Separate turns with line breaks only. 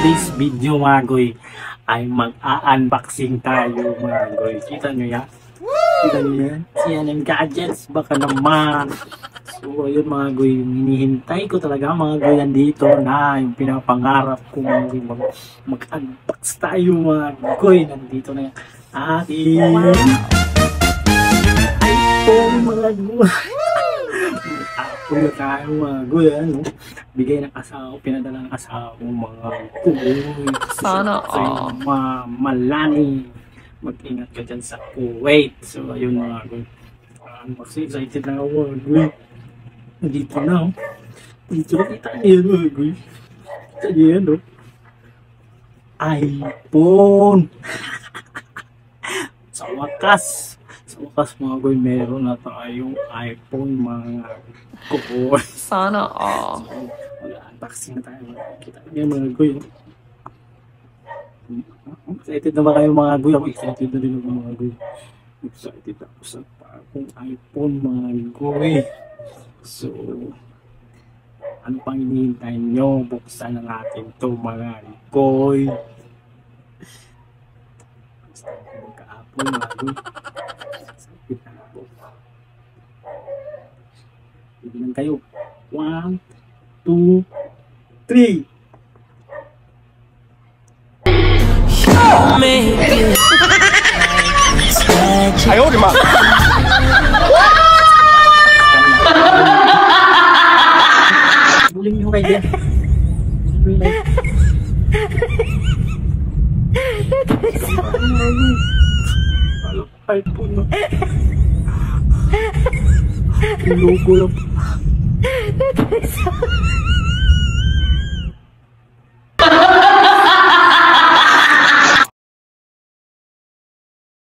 today's video mga goy ay mag-a-unboxing tayo mga goy. Kita nyo yan? Kita nyo yan? CNN Gadgets, baka naman. So ayun mga goy, hinihintay ko talaga mga goy, nandito na yung pinapangarap ko mga goy, mag-unbox tayo mga goy. Nandito na yung ating iPhone mga goy. Mag-apple na tayo mga goy, ano? Bigay ng asawa, pinadala ng asawa mga goy.
Sana
Malani, mag-ingat ka dyan sa Kuwait. So ayun mga goy, excited na ako mga goy. Dito na, dito na kita niya mga goy. Kita niya yan, no? iPhone. Sa wakas mga goy, meron na tayong iPhone mga goy.
Sana
So, mag-unboxing na tayo. Kita niya mga goy. Excited na ba kayo mga goy? Ako excited na rin ako mga goy. Excited ako sa bagong iPhone mga goy. So, ano pang hinihintay nyo? Buksan na natin to mga goy. Basta ako magka-apple mga goy. Excited na ako. Bigyan kayo. 1, 2, 3.
Ayaw, di ma!
Buling yung kaya. iPhone na. Logo lang.